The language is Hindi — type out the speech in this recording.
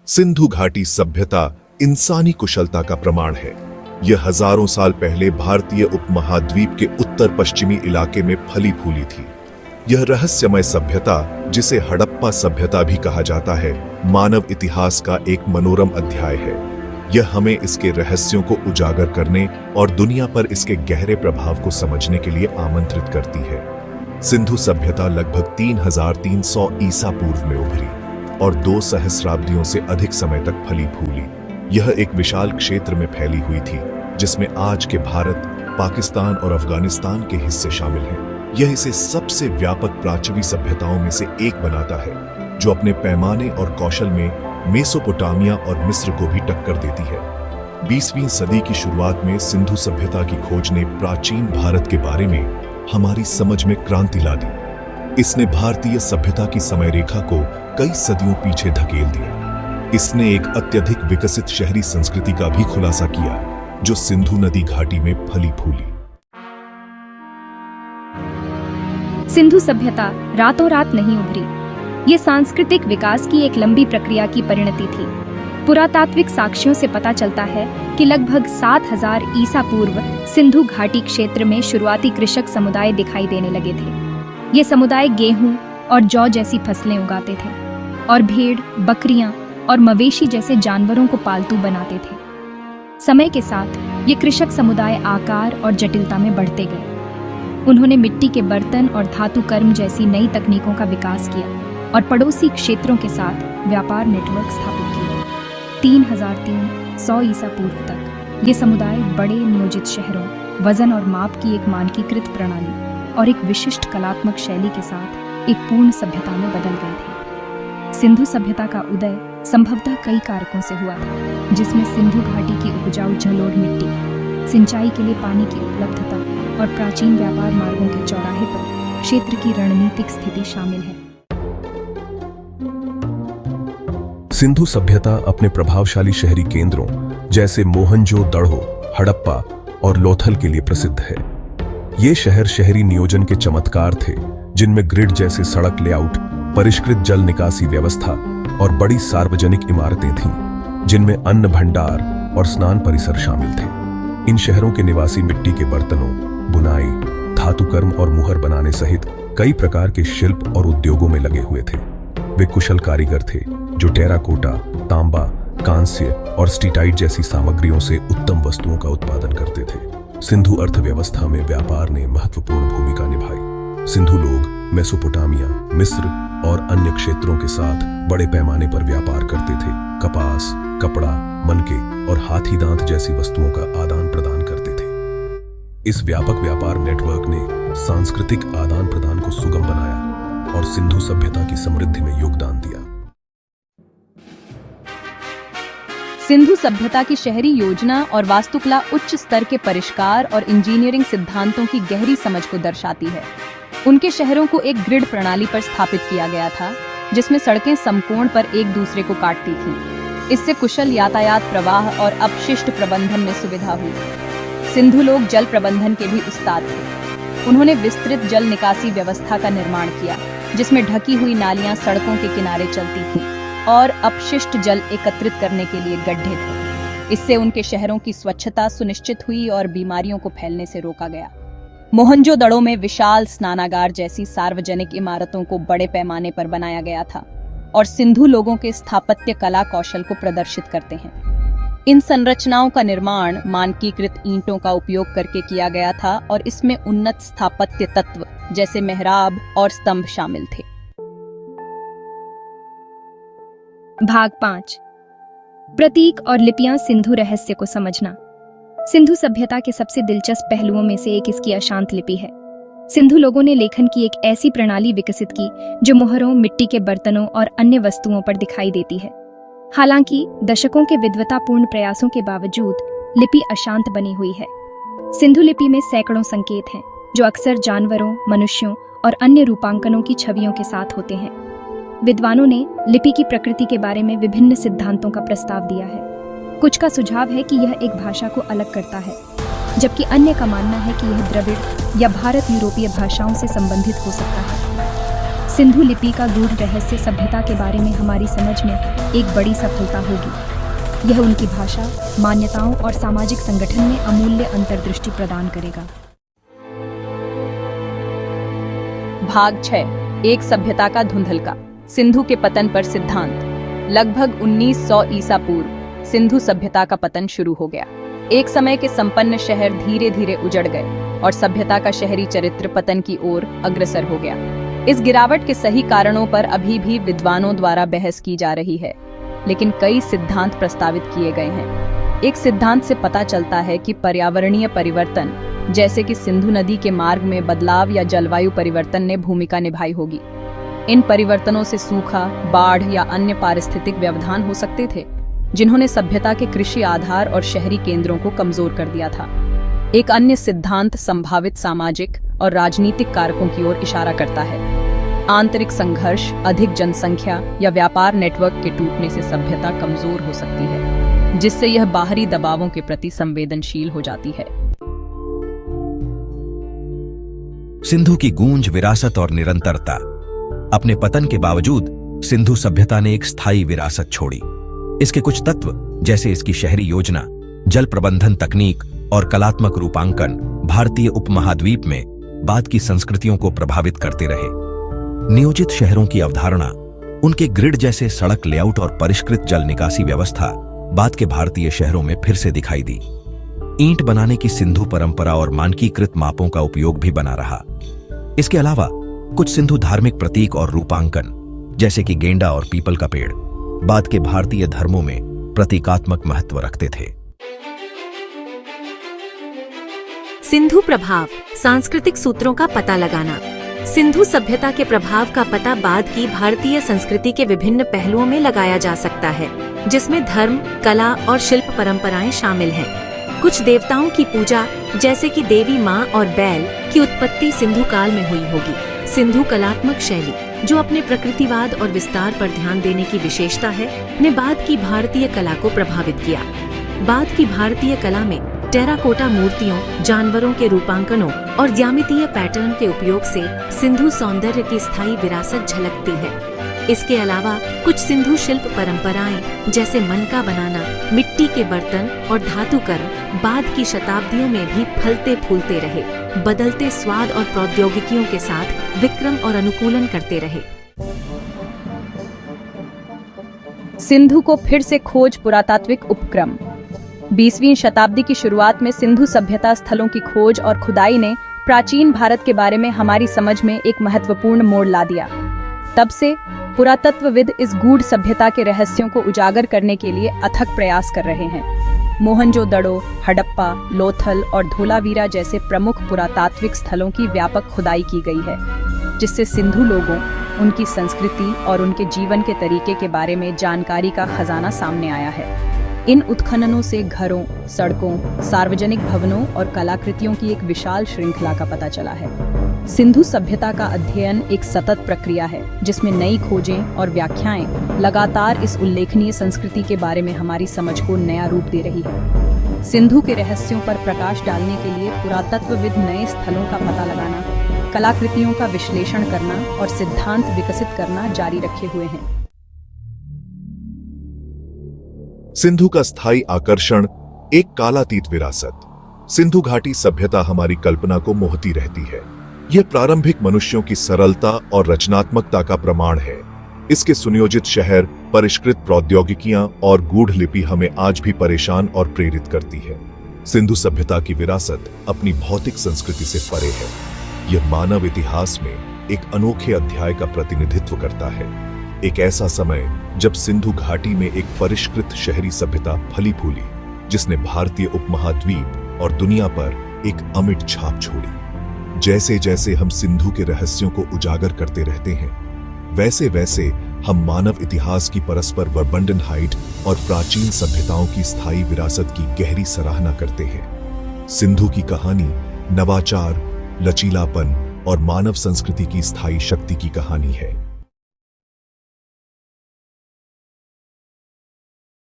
सिंधु घाटी सभ्यता इंसानी कुशलता का प्रमाण है। यह हजारों साल पहले भारतीय उपमहाद्वीप के उत्तर पश्चिमी इलाके में फली फूली थी। यह रहस्यमय सभ्यता, जिसे हड़प्पा सभ्यता भी कहा जाता है, मानव इतिहास का एक मनोरम अध्याय है। यह हमें इसके रहस्यों को उजागर करने और दुनिया पर इसके गहरे प्रभाव को समझने के लिए आमंत्रित करती है। सिंधु सभ्यता लगभग 3300 ईसा पूर्व में उभरी और 2 सहस्राब्दियों से अधिक समय तक फली फूली। यह एक विशाल क्षेत्र में फैली हुई थी, जिसमें आज के भारत, पाकिस्तान और अफगानिस्तान के हिस्से शामिल हैं। यह इसे सबसे व्यापक प्राचीन सभ्यताओं में से एक बनाता है, जो अपने पैमाने और कौशल में मेसोपोटामिया और मिस्र को भी टक्कर देती है। 20वीं सदी की शुरुआत में सिंधु सभ्यता की खोज ने प्राचीन भारत के बारे में हमारी समझ में क्रांति ला दी। इसने भारतीय सभ्यता की समय रेखा को कई सदियों पीछे धकेल दिया। इसने एक अत्यधिक विकसित शहरी संस्कृति का भी खुलासा किया, जो सिंधु नदी घाटी में फली फूली। सिंधु सभ्यता रातों रात नहीं उभरी। ये सांस्कृतिक विकास की एक लंबी प्रक्रिया की परिणति थी। पुरातात्विक साक्ष्यों से पता चलता है कि लगभग 7000 ईसा पूर्व सिंधु घाटी क्षेत्र में शुरुआती कृषक समुदाय दिखाई देने लगे थे। ये समुदाय गेहूं और जौ जैसी फसलें उगाते थे और भेड़, बकरियां और मवेशी जैसे जानवरों को पालतू बनाते थे। समय के साथ ये कृषक समुदाय आकार और जटिलता में बढ़ते गए। उन्होंने मिट्टी के बर्तन और धातु कर्म जैसी नई तकनीकों का विकास किया और पड़ोसी क्षेत्रों के साथ व्यापार नेटवर्क स्थापित किए। 3300 ईसा पूर्व तक ये समुदाय बड़े नियोजित शहरों, वजन और माप की एक मानकीकृत प्रणाली और एक विशिष्ट कलात्मक शैली के साथ एक पूर्ण सभ्यता में बदल गए थे। सिंधु सभ्यता का उदय संभवतः कई कारकों से हुआ था, जिसमें सिंधु घाटी की उपजाऊ जल और मिट्टी, सिंचाई के लिए पानी की उपलब्धता और प्राचीन व्यापार मार्गों के चौराहे पर क्षेत्र की रणनीतिक स्थिति शामिल है। सिंधु सभ्यता अपने प्रभावशाली शहरी केंद्रों जैसे मोहनजोदड़ो, हड़प्पा और लोथल के लिए प्रसिद्ध है। ये शहर शहरी नियोजन के चमत्कार थे, जिनमें ग्रिड जैसे सड़क लेआउट, परिष्कृत जल निकासी व्यवस्था और बड़ी सार्वजनिक इमारतें थीं, जिनमें अन्न भंडार और स्नान परिसर शामिल थे। इन शहरों के निवासी मिट्टी के बर्तनों, बुनाई, धातुकर्म और मुहर बनाने सहित कई प्रकार के शिल्प और उद्योगों में लगे हुए थे। वे कुशल कारीगर थे, जो टेराकोटा, तांबा, कांस्य और स्टीटाइट जैसी सामग्रियों से उत्तम वस्तुओं का उत्पादन करते थे। सिंधु अर्थव्यवस्था में व्यापार ने महत्वपूर्ण भूमिका निभाई। सिंधु लोग मेसोपोटामिया, मिस्र और अन्य क्षेत्रों के साथ बड़े पैमाने पर व्यापार करते थे। कपास, कपड़ा, मनके और हाथी दांत जैसी वस्तुओं का आदान प्रदान करते थे। इस व्यापक व्यापार नेटवर्क ने सांस्कृतिक आदान प्रदान को सुगम बनाया और सिंधु सभ्यता की समृद्धि में योगदान दिया। सिंधु सभ्यता की शहरी योजना और वास्तुकला उच्च स्तर के परिष्कार और इंजीनियरिंग सिद्धांतों की गहरी समझ को दर्शाती है। उनके शहरों को एक ग्रिड प्रणाली पर स्थापित किया गया था, जिसमें सड़कें समकोण पर एक दूसरे को काटती थीं। इससे कुशल यातायात प्रवाह और अपशिष्ट प्रबंधन में सुविधा हुई। सिंधु लोग जल प्रबंधन के भी उस्ताद थे। उन्होंने विस्तृत जल निकासी व्यवस्था का निर्माण किया, जिसमें ढकी हुई नालियां सड़कों के किनारे चलती थीं और अपशिष्ट जल एकत्रित करने के लिए गड्ढे थे। इससे उनके शहरों की स्वच्छता सुनिश्चित हुई और बीमारियों को फैलने से रोका गया। मोहनजोदड़ो में विशाल स्नानागार जैसी सार्वजनिक इमारतों को बड़े पैमाने पर बनाया गया था और सिंधु लोगों के स्थापत्य कला कौशल को प्रदर्शित करते हैं। इन संरचनाओं का निर्माण मानकीकृत ईंटों का उपयोग करके किया गया था और इसमें उन्नत स्थापत्य तत्व जैसे मेहराब और स्तंभ शामिल थे। भाग 5। प्रतीक और लिपियां सिंधु रहस्य को समझना। सिंधु सभ्यता के सबसे दिलचस्प पहलुओं में से एक इसकी अशांत लिपि है। सिंधु लोगों ने लेखन की एक ऐसी प्रणाली विकसित की जो मोहरों, मिट्टी के बर्तनों और अन्य वस्तुओं पर दिखाई देती है। हालांकि दशकों के विद्वतापूर्ण प्रयासों के बावजूद लिपि अशांत बनी हुई है। सिंधु लिपि में सैकड़ों संकेत हैं, जो अक्सर जानवरों, मनुष्यों और अन्य रूपांकनों की छवियों के साथ होते हैं। विद्वानों ने लिपि की प्रकृति के बारे में विभिन्न सिद्धांतों का प्रस्ताव दिया है। कुछ का सुझाव है कि यह एक भाषा को अलग करता है, जबकि अन्य का मानना है कि यह द्रविड़ या भारत यूरोपीय भाषाओं से संबंधित हो सकता है। सिंधु लिपि का गूढ़ रहस्य सभ्यता के बारे में हमारी समझ में एक बड़ी सफलता होगी। यह उनकी भाषा, मान्यताओं और सामाजिक संगठन में अमूल्य अंतर्दृष्टि प्रदान करेगा। भाग 6, एक सभ्यता का धुंधलका। सिंधु के पतन पर सिद्धांत। लगभग 1900 ईसा पूर्व सिंधु सभ्यता का पतन शुरू हो गया। एक समय के संपन्न शहर धीरे धीरे उजड़ गए और सभ्यता का शहरी चरित्र पतन की ओर अग्रसर हो गया। इस गिरावट के सही कारणों पर अभी भी विद्वानों द्वारा बहस की जा रही है, लेकिन कई सिद्धांत प्रस्तावित किए गए हैं। एक सिद्धांत से पता चलता है कि पर्यावरणीय परिवर्तन, जैसे कि सिंधु नदी के मार्ग में बदलाव या जलवायु परिवर्तन ने भूमिका निभाई होगी। इन परिवर्तनों से सूखा, बाढ़ या अन्य पारिस्थितिक व्यवधान हो सकते थे, जिन्होंने सभ्यता के कृषि आधार और शहरी केंद्रों को कमजोर कर दिया था। एक अन्य सिद्धांत संभावित सामाजिक और राजनीतिक कारकों की ओर इशारा करता है। आंतरिक संघर्ष, अधिक जनसंख्या या व्यापार नेटवर्क के टूटने से सभ्यता कमजोर हो सकती है, जिससे यह बाहरी दबावों के प्रति संवेदनशील हो जाती है। सिंधु की गूंज, विरासत और निरंतरता। अपने पतन के बावजूद सिंधु सभ्यता ने एक स्थायी विरासत छोड़ी। इसके कुछ तत्व, जैसे इसकी शहरी योजना, जल प्रबंधन तकनीक और कलात्मक रूपांकन, भारतीय उपमहाद्वीप में बाद की संस्कृतियों को प्रभावित करते रहे। नियोजित शहरों की अवधारणा, उनके ग्रिड जैसे सड़क लेआउट और परिष्कृत जल निकासी व्यवस्था बाद के भारतीय शहरों में फिर से दिखाई दी। ईंट बनाने की सिंधु परंपरा और मानकीकृत मापों का उपयोग भी बना रहा। इसके अलावा कुछ सिंधु धार्मिक प्रतीक और रूपांकन, जैसे कि गेंडा और पीपल का पेड़, बाद के भारतीय धर्मों में प्रतीकात्मक महत्व रखते थे। सिंधु प्रभाव, सांस्कृतिक सूत्रों का पता लगाना। सिंधु सभ्यता के प्रभाव का पता बाद की भारतीय संस्कृति के विभिन्न पहलुओं में लगाया जा सकता है, जिसमें धर्म, कला और शिल्प परंपराएं शामिल हैं। कुछ देवताओं की पूजा, जैसे कि देवी माँ और बैल, की उत्पत्ति सिंधु काल में हुई होगी। सिंधु कलात्मक शैली, जो अपने प्रकृतिवाद और विस्तार पर ध्यान देने की विशेषता है, ने बाद की भारतीय कला को प्रभावित किया। बाद की भारतीय कला में टेराकोटा मूर्तियों, जानवरों के रूपांकनों और ज्यामितीय पैटर्न के उपयोग से सिंधु सौंदर्य की स्थायी विरासत झलकती है। इसके अलावा कुछ सिंधु शिल्प परंपराएं, जैसे मनका बनाना, मिट्टी के बर्तन और धातुकर्म, बाद की शताब्दियों में भी फलते फूलते रहे, बदलते स्वाद और प्रौद्योगिकियों के साथ विक्रम और अनुकूलन करते रहे। सिंधु को फिर से खोज, पुरातात्विक उपक्रम। 20वीं शताब्दी की शुरुआत में सिंधु सभ्यता स्थलों की खोज और खुदाई ने प्राचीन भारत के बारे में हमारी समझ में एक महत्वपूर्ण मोड़ ला दिया। तब से पुरातत्वविद इस गूढ़ सभ्यता के रहस्यों को उजागर करने के लिए अथक प्रयास कर रहे हैं। मोहनजोदड़ो, हड़प्पा, लोथल और धोलावीरा जैसे प्रमुख पुरातात्विक स्थलों की व्यापक खुदाई की गई है, जिससे सिंधु लोगों, उनकी संस्कृति और उनके जीवन के तरीके के बारे में जानकारी का खजाना सामने आया है। इन उत्खननों से घरों, सड़कों, सार्वजनिक भवनों और कलाकृतियों की एक विशाल श्रृंखला का पता चला है। सिंधु सभ्यता का अध्ययन एक सतत प्रक्रिया है, जिसमें नई खोजें और व्याख्याएं लगातार इस उल्लेखनीय संस्कृति के बारे में हमारी समझ को नया रूप दे रही है। सिंधु के रहस्यों पर प्रकाश डालने के लिए पुरातत्वविद नए स्थलों का पता लगाना, कलाकृतियों का विश्लेषण करना और सिद्धांत विकसित करना जारी रखे हुए हैं। सिंधु का स्थायी आकर्षण, एक कालातीत विरासत। सिंधु घाटी सभ्यता हमारी कल्पना को मोहती रहती है। यह प्रारंभिक मनुष्यों की सरलता और रचनात्मकता का प्रमाण है। इसके सुनियोजित शहर, परिष्कृत प्रौद्योगिकियां और गूढ़ लिपि हमें आज भी परेशान और प्रेरित करती है। सिंधु सभ्यता की विरासत अपनी भौतिक संस्कृति से परे है। यह मानव इतिहास में एक अनोखे अध्याय का प्रतिनिधित्व करता है। एक ऐसा समय जब सिंधु घाटी में एक परिष्कृत शहरी सभ्यता फली फूली, जिसने भारतीय उपमहाद्वीप और दुनिया पर एक अमिट छाप छोड़ी। जैसे जैसे हम सिंधु के रहस्यों को उजागर करते रहते हैं, वैसे वैसे हम मानव इतिहास की परस्पर वर्बंडनहाइट और प्राचीन सभ्यताओं की स्थायी विरासत की गहरी सराहना करते हैं। सिंधु की कहानी नवाचार, लचीलापन और मानव संस्कृति की स्थायी शक्ति की कहानी है।